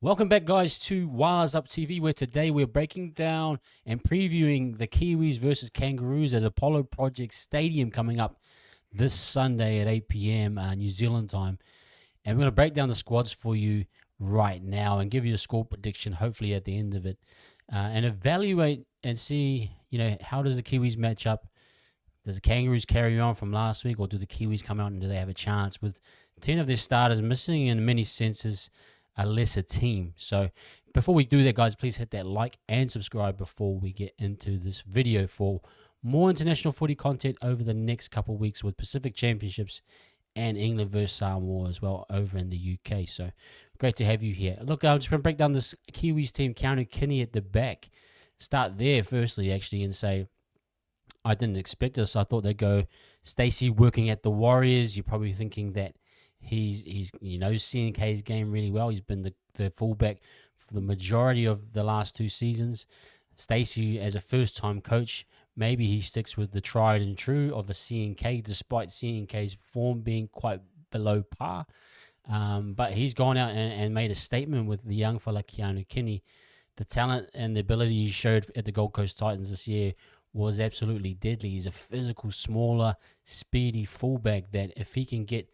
Welcome back, guys, to Wires Up TV, where today we're breaking down and previewing the Kiwis versus Kangaroos at Apollo Project Stadium coming up this Sunday at 8 p.m. New Zealand time. And we're going to break down the squads for you right now and give you a score prediction, hopefully at the end of it, and evaluate and see, how does the Kiwis match up? Does the Kangaroos carry on from last week, or do the Kiwis come out and do they have a chance with 10 of their starters missing in many senses? A lesser team. So before we do that, guys, please hit that like and subscribe before we get into this video for more international footy content over the next couple of weeks with Pacific Championships and England versus Samoa as well over in the UK. So great to have you here. Look, I'm just going to break down this Kiwis team. Keanu Kinney at the back. Start there firstly, actually, and say I didn't expect this. I thought they'd go Stacey working at the Warriors. You're probably thinking that He's knows CNK's game really well. He's been the fullback for the majority of the last two seasons. Stacey, as a first-time coach, maybe he sticks with the tried and true of a CNK, despite CNK's form being quite below par. But he's gone out and made a statement with the young fella Keanu Kinney. The talent and the ability he showed at the Gold Coast Titans this year was absolutely deadly. He's a physical, smaller, speedy fullback that if he can get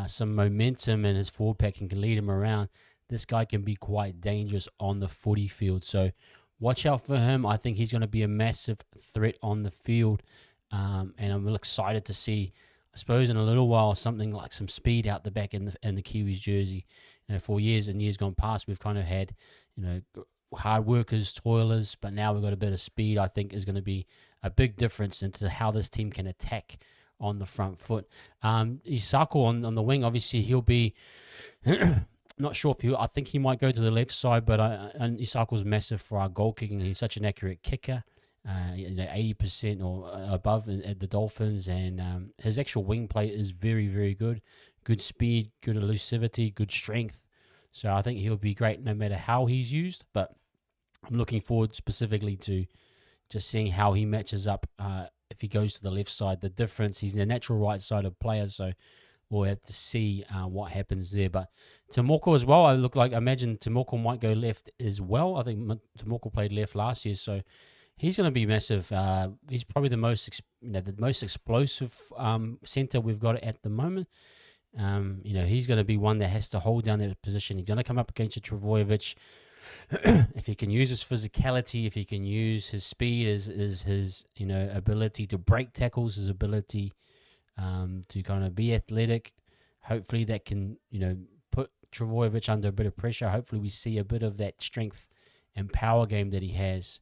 some momentum in his forward pack and can lead him around, this guy can be quite dangerous on the footy field. So watch out for him. I think he's going to be a massive threat on the field. And I'm really excited to see, I suppose, in a little while, something like some speed out the back in the Kiwis jersey. For years and years gone past, we've kind of had, hard workers, toilers, but now we've got a bit of speed. I think is going to be a big difference into how this team can attack on the front foot. Isako on the wing, obviously he'll be not sure if I think he might go to the left side, but and Isako's massive for our goal kicking. He's such an accurate kicker, 80% or above at the Dolphins, and his actual wing play is very, very good. Good speed, good elusivity, good strength. So I think he'll be great no matter how he's used, but I'm looking forward specifically to just seeing how he matches up if he goes to the left side. The difference, he's a natural right-sided player, so we'll have to see what happens there. But Tomoko as well, I imagine Tomoko might go left as well. I think Tomoko played left last year, so he's going to be massive. He's probably the most explosive centre we've got at the moment. He's going to be one that has to hold down that position. He's going to come up against a Travojevic. If he can use his physicality, if he can use his speed, his ability to break tackles, his ability to kind of be athletic, hopefully that can put Travojevic under a bit of pressure. Hopefully we see a bit of that strength and power game that he has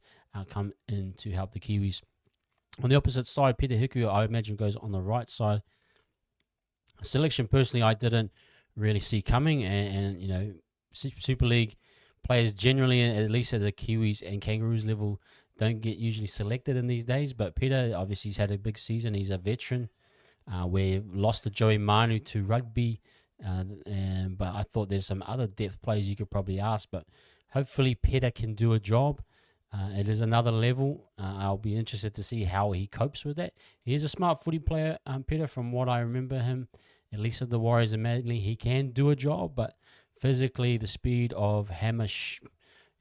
come in to help the Kiwis. On the opposite side, Peter Hiku, I imagine, goes on the right side. A selection personally I didn't really see coming, and Super League players generally, at least at the Kiwis and Kangaroos level, don't get usually selected in these days. But Peter, obviously, he's had a big season. He's a veteran. We lost to Joey Manu to rugby. But I thought there's some other depth players you could probably ask. But hopefully Peter can do a job. It is another level. I'll be interested to see how he copes with that. He is a smart footy player, Peter, from what I remember him, at least at the Warriors and Manly. He can do a job, but physically, the speed of Hamish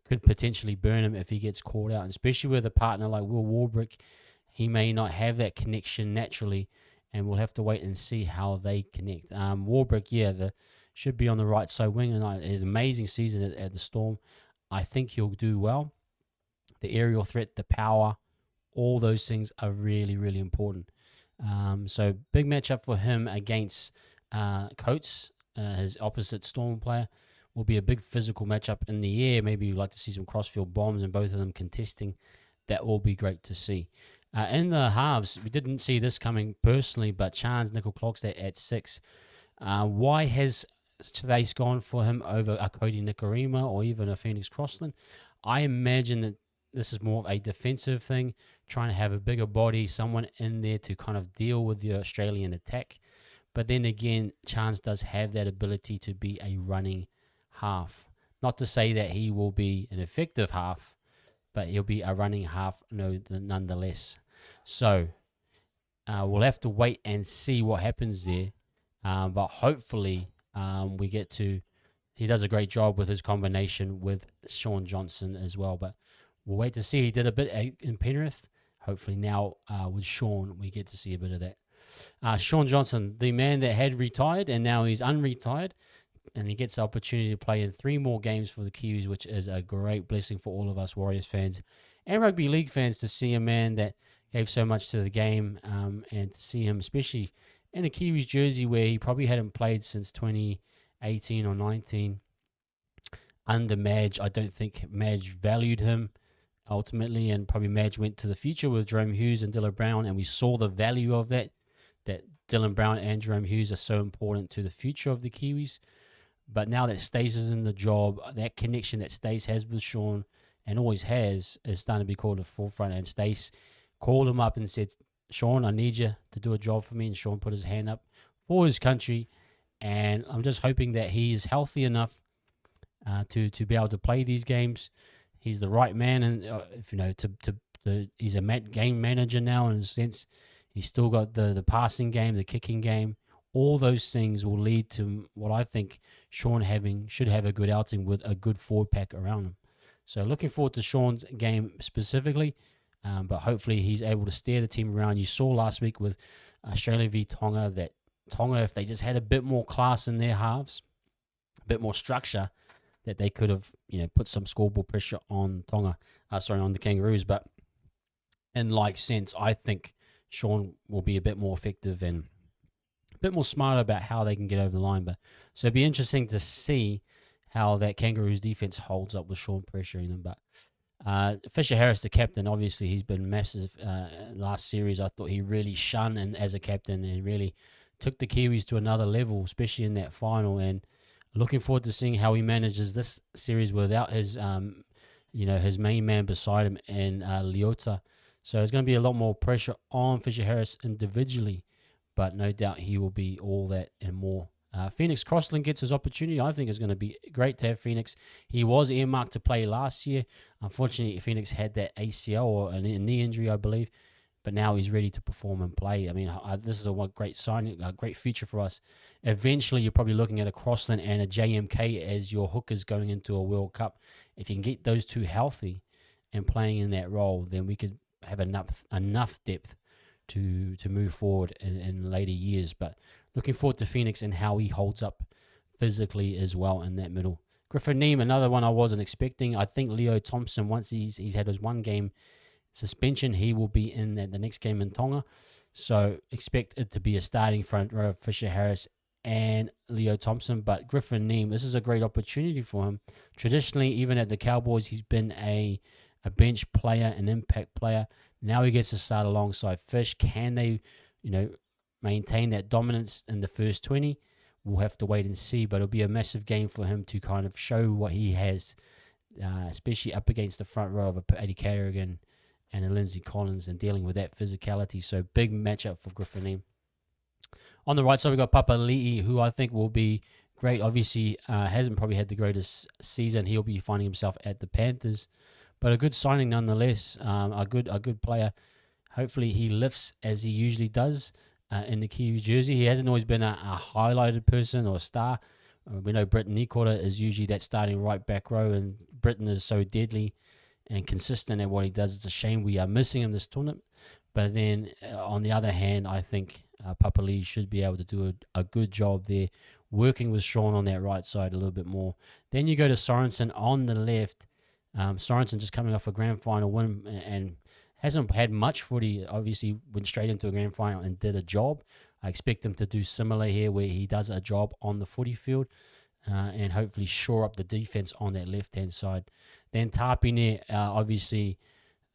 could potentially burn him if he gets caught out, and especially with a partner like Will Warbrick. He may not have that connection naturally, and we'll have to wait and see how they connect. Warbrick, should be on the right side wing, and an amazing season at the Storm. I think he'll do well. The aerial threat, the power, all those things are really, really important. So big matchup for him against Coates. His opposite Storm player will be a big physical matchup in the air. Maybe you'd like to see some crossfield bombs and both of them contesting. That will be great to see. In the halves, we didn't see this coming personally, but Chance Nickel Clockstad at 6. Why has Stace gone for him over a Cody Nikorima or even a Phoenix Crossland? I imagine that this is more of a defensive thing, trying to have a bigger body, someone in there to kind of deal with the Australian attack. But then again, Chance does have that ability to be a running half. Not to say that he will be an effective half, but he'll be a running half nonetheless. So we'll have to wait and see what happens there. But hopefully he does a great job with his combination with Sean Johnson as well. But we'll wait to see. He did a bit in Penrith. Hopefully now with Sean, we get to see a bit of that. Sean Johnson, the man that had retired and now he's unretired, and he gets the opportunity to play in 3 more games for the Kiwis, which is a great blessing for all of us Warriors fans and rugby league fans to see a man that gave so much to the game, and to see him, especially in a Kiwis jersey where he probably hadn't played since 2018 or 19 under Madge. I don't think Madge valued him ultimately, and probably Madge went to the future with Jerome Hughes and Dylan Brown, and we saw the value of that Dylan Brown and Jerome Hughes are so important to the future of the Kiwis. But now that Stace is in the job, that connection that Stace has with Sean and always has is starting to be called to the forefront. And Stace called him up and said, Sean, I need you to do a job for me. And Sean put his hand up for his country. And I'm just hoping that he is healthy enough to be able to play these games. He's the right man, and if you know, he's a game manager now in a sense. He's still got the passing game, the kicking game. All those things will lead to what I think Sean should have a good outing with a good forward pack around him. So looking forward to Sean's game specifically, but hopefully he's able to steer the team around. You saw last week with Australia v Tonga that Tonga, if they just had a bit more class in their halves, a bit more structure, that they could have, put some scoreboard pressure on on the Kangaroos. But in like sense, I think Sean will be a bit more effective and a bit more smarter about how they can get over the line. But so it'd be interesting to see how that Kangaroos defense holds up with Sean pressuring them. But Fisher Harris, the captain, obviously he's been massive last series. I thought he really shone and as a captain and really took the Kiwis to another level, especially in that final. And looking forward to seeing how he manages this series without his, his main man beside him and Leota. So there's going to be a lot more pressure on Fisher Harris individually, but no doubt he will be all that and more. Phoenix Crossland gets his opportunity. I think it's going to be great to have Phoenix. He was earmarked to play last year. Unfortunately, Phoenix had that ACL or a knee injury, I believe, but now he's ready to perform and play. I mean, this is a great signing, a great future for us. Eventually, you're probably looking at a Crossland and a JMK as your hookers going into a World Cup. If you can get those two healthy and playing in that role, then we could have enough depth to move forward in later years. But looking forward to Phoenix and how he holds up physically as well in that middle. Griffin Neem, another one I wasn't expecting. I think Leo Thompson, once he's had his 1 game suspension, he will be in the next game in Tonga. So expect it to be a starting front row of Fisher Harris and Leo Thompson. But Griffin Neem, this is a great opportunity for him. Traditionally, even at the Cowboys, he's been a bench player, an impact player. Now he gets to start alongside Fish. Can they, maintain that dominance in the first 20? We'll have to wait and see, but it'll be a massive game for him to kind of show what he has, especially up against the front row of a Paddy Carrigan and a Lindsay Collins and dealing with that physicality. So big matchup for Griffin Neem. On the right side, we've got Papa Li'i, who I think will be great. Obviously, hasn't probably had the greatest season. He'll be finding himself at the Panthers, but a good signing nonetheless. A good player. Hopefully, he lifts as he usually does in the Kiwis jersey. He hasn't always been a highlighted person or a star. We know Britton Nikora is usually that starting right back row, and Britton is so deadly and consistent at what he does. It's a shame we are missing him this tournament. But then, on the other hand, I think Papa Lee should be able to do a good job there, working with Sean on that right side a little bit more. Then you go to Sorensen on the left. Sorensen just coming off a grand final win and hasn't had much footy. Obviously, went straight into a grand final and did a job. I expect him to do similar here, where he does a job on the footy field and hopefully shore up the defense on that left-hand side. Then Tapine, obviously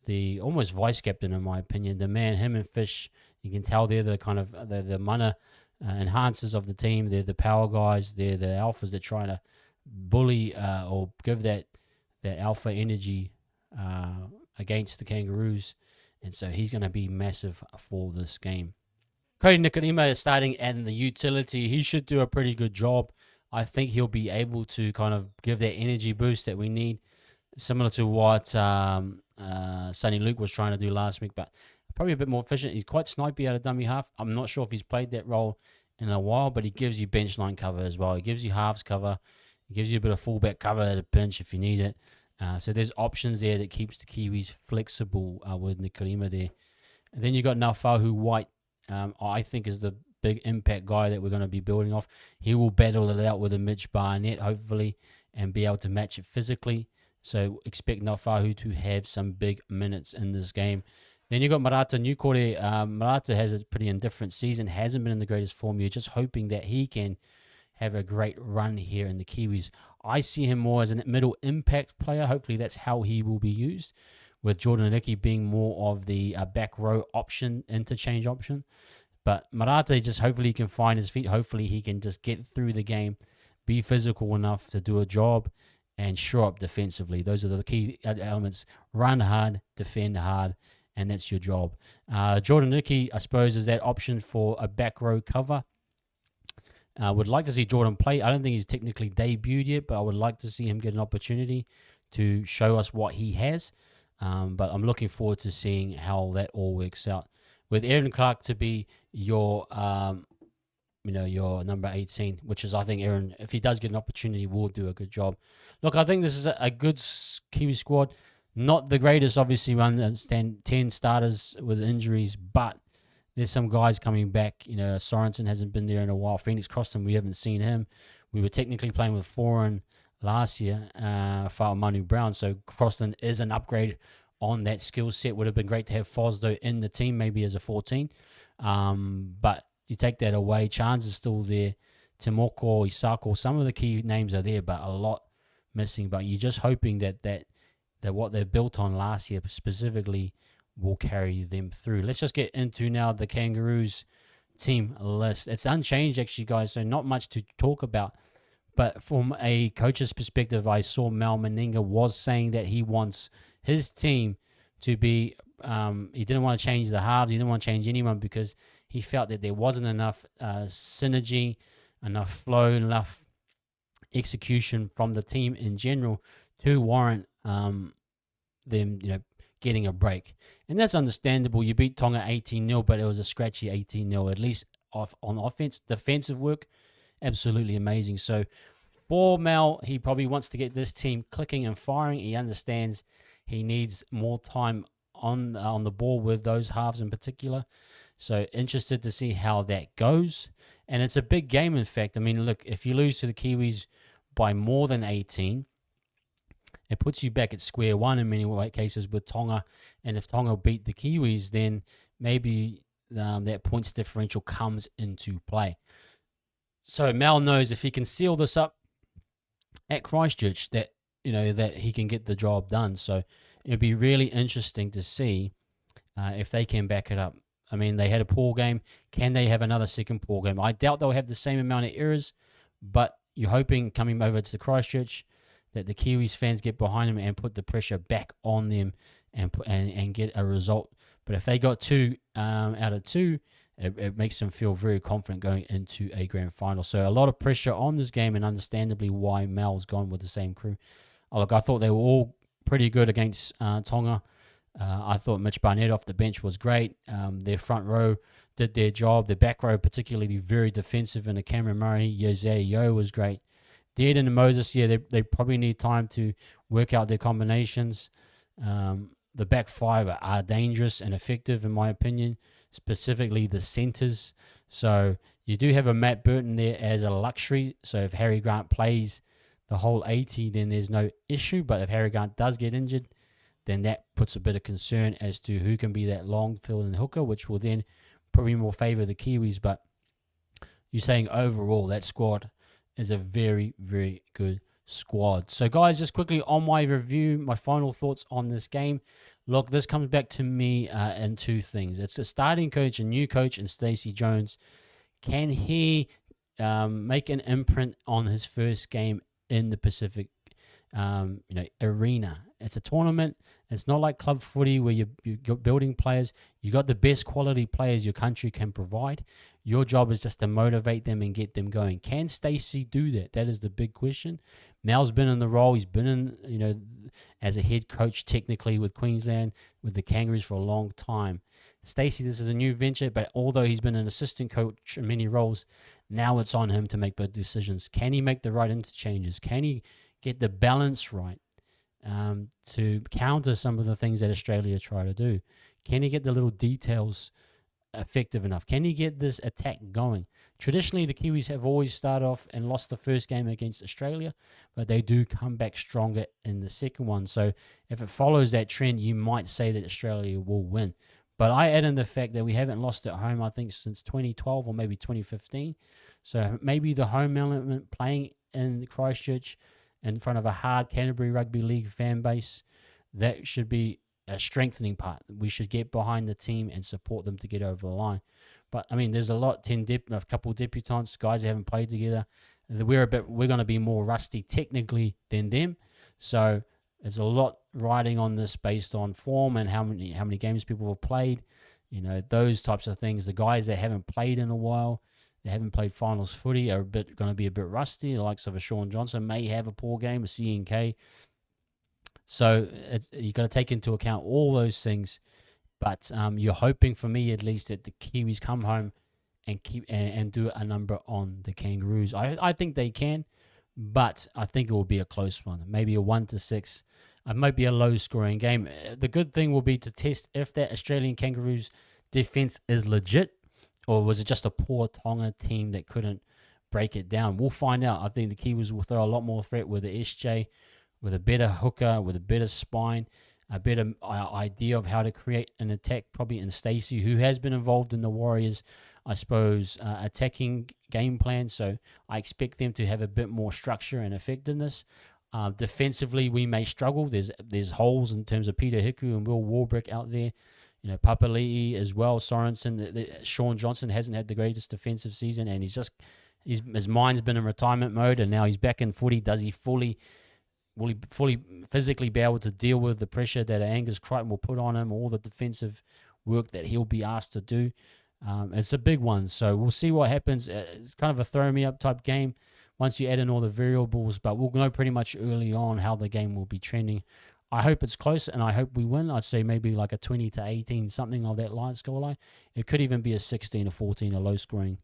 the almost vice captain in my opinion. The man, him and Fish, you can tell they're the kind of the mana enhancers of the team. They're the power guys. They're the alphas that try to bully or give that alpha energy against the Kangaroos. And so he's going to be massive for this game. Cody Nikodima is starting and the utility. He should do a pretty good job. I think he'll be able to kind of give that energy boost that we need, similar to what Sonny Luke was trying to do last week, but probably a bit more efficient. He's quite snipey out of dummy half. I'm not sure if he's played that role in a while, but he gives you bench line cover as well. He gives you halves cover, It gives you a bit of fullback cover at a pinch if you need it. So there's options there that keeps the Kiwis flexible with Nikolima there. And then you got Naufahu White. I think is the big impact guy that we're going to be building off. He will battle it out with a Mitch Barnett, hopefully, and be able to match it physically. So expect Naufahu to have some big minutes in this game. Then you got Marata Newkore. Marata has a pretty indifferent season, hasn't been in the greatest form. You're just hoping that he can have a great run here in the Kiwis. I see him more as a middle impact player. Hopefully that's how he will be used, with Jordan Hickey being more of the back row option, interchange option. But Marata, just hopefully he can find his feet. Hopefully he can just get through the game, be physical enough to do a job, and shore up defensively. Those are the key elements. Run hard, defend hard, and that's your job. Jordan Hickey, I suppose, is that option for a back row cover. Would like to see Jordan play. I don't think he's technically debuted yet, but I would like to see him get an opportunity to show us what he has. But I'm looking forward to seeing how that all works out. With Aaron Clark to be your, your number 18, which is, I think, Aaron, if he does get an opportunity, will do a good job. Look, I think this is a good Kiwi squad. Not the greatest, obviously. We understand 10 starters with injuries, but there's some guys coming back. Sorensen hasn't been there in a while. Phoenix Croston, we haven't seen him. We were technically playing with Foreign last year, for Manu Brown. So Croston is an upgrade on that skill set. Would have been great to have Fosdo in the team, maybe as a 14. But you take that away. Chance is still there. Timoko, Isako, some of the key names are there, but a lot missing. But you're just hoping that what they built on last year specifically will carry them through. Let's just get into now the Kangaroos team list. It's unchanged, actually, guys, so not much to talk about. But from a coach's perspective, I saw Mal Meninga was saying that he wants his team to be, he didn't want to change the halves, he didn't want to change anyone because he felt that there wasn't enough synergy, enough flow, enough execution from the team in general to warrant them, getting a break. And that's understandable. You beat Tonga 18-0, but it was a scratchy 18-0, at least on offense. Defensive work, absolutely amazing. So for Mal, he probably wants to get this team clicking and firing. He understands he needs more time on the ball with those halves in particular. So interested to see how that goes. And it's a big game, in fact. I mean, look, if you lose to the Kiwis by more than 18, it puts you back at square one in many cases with Tonga. And if Tonga beat the Kiwis, then maybe that points differential comes into play. So Mal knows if he can seal this up at Christchurch, that he can get the job done. So it'd be really interesting to see if they can back it up. I mean, they had a poor game. Can they have another second poor game? I doubt they'll have the same amount of errors, but you're hoping coming over to Christchurch that the Kiwis fans get behind them and put the pressure back on them and get a result. But if they got 2 out of 2, it makes them feel very confident going into a grand final. So a lot of pressure on this game, and understandably why Mal's gone with the same crew. Look, I thought they were all pretty good against Tonga. I thought Mitch Barnett off the bench was great. Their front row did their job. Their back row, particularly very defensive, and the Cameron Murray, Jose Yo was great. Dearden and Moses, yeah, they probably need time to work out their combinations. The back five are dangerous and effective, in my opinion, specifically the centers. So you do have a Matt Burton there as a luxury. So if Harry Grant plays the whole 80, then there's no issue. But if Harry Grant does get injured, then that puts a bit of concern as to who can be that long field and hooker, which will then probably more favor the Kiwis. But you're saying overall that squad is a very, very good squad. So, guys, just quickly on my review, my final thoughts on this game. Look, this comes back to me in 2 things. It's the starting coach and new coach in Stacey Jones. Can he make an imprint on his first game in the Pacific arena? It's a tournament. It's not like club footy where you're building players. You got the best quality players your country can provide. Your job is just to motivate them and get them going. Can Stacey do that? That is the big question. Mal's been in the role. He's been in, as a head coach technically with Queensland, with the Kangaroos for a long time. Stacey, this is a new venture, but although he's been an assistant coach in many roles, now it's on him to make big decisions. Can he make the right interchanges? Can he get the balance right to counter some of the things that Australia try to do? Can he get the little details effective enough? Can he get this attack going? Traditionally, the Kiwis have always started off and lost the first game against Australia, but they do come back stronger in the second one. So if it follows that trend, you might say that Australia will win. But I add in the fact that we haven't lost at home, I think, since 2012 or maybe 2015. So maybe the home element, playing in Christchurch in front of a hard Canterbury Rugby League fan base, that should be a strengthening part. We should get behind the team and support them to get over the line. But I mean, there's a couple of debutants, guys that haven't played together. We're going to be more rusty technically than them. So there's a lot riding on this based on form and how many games people have played. You know, those types of things. The guys that haven't played in a while, they haven't played finals footy, are going to be a bit rusty. The likes of a Sean Johnson may have a poor game, a CNK. So you've got to take into account all those things. But you're hoping, for me at least, that the Kiwis come home and do a number on the Kangaroos. I think they can, but I think it will be a close one. Maybe a 1-6. It might be a low-scoring game. The good thing will be to test if that Australian Kangaroos defense is legit, or was it just a poor Tonga team that couldn't break it down. We'll find out. I think the Kiwis will throw a lot more threat with the SJ, with a better hooker, with a better spine, a better idea of how to create an attack, probably in Stacey, who has been involved in the Warriors, I suppose, attacking game plan. So I expect them to have a bit more structure and effectiveness. Defensively, we may struggle. There's holes in terms of Peter Hiku and Will Warbrick out there. You know, Papali'i as well, Sorensen. Sean Johnson hasn't had the greatest defensive season, and his mind's been in retirement mode, and now he's back in footy. Will he fully physically be able to deal with the pressure that Angus Crichton will put on him, all the defensive work that he'll be asked to do? It's a big one, so we'll see what happens. It's kind of a throw-me-up type game once you add in all the variables, but we'll know pretty much early on how the game will be trending. I hope it's close, and I hope we win. I'd say maybe like a 20-18, something of that line scoreline. It could even be a 16-14, a low-scoring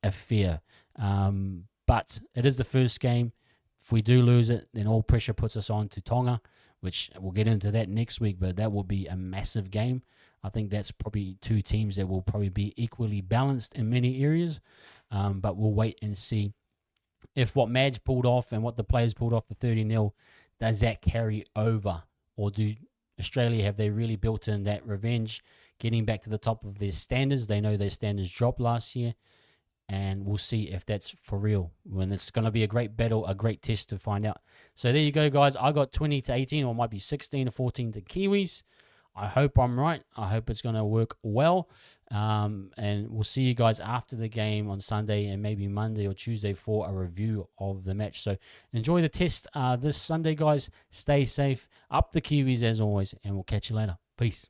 affair. But it is the first game. If we do lose it, then all pressure puts us on to Tonga, which we'll get into that next week, but that will be a massive game. I think that's probably two teams that will probably be equally balanced in many areas, but we'll wait and see if what Madge pulled off and what the players pulled off the 30-0, does that carry over? Or do Australia, have they really built in that revenge, getting back to the top of their standards? They know their standards dropped last year, and we'll see if that's for real. When it's going to be a great battle, a great test to find out. So there you go, guys. I got 20-18, or it might be 16-14 to Kiwis. I hope I'm right. I hope it's going to work well. And we'll see you guys after the game on Sunday and maybe Monday or Tuesday for a review of the match. So enjoy the test this Sunday, guys. Stay safe. Up the Kiwis as always, and we'll catch you later. Peace.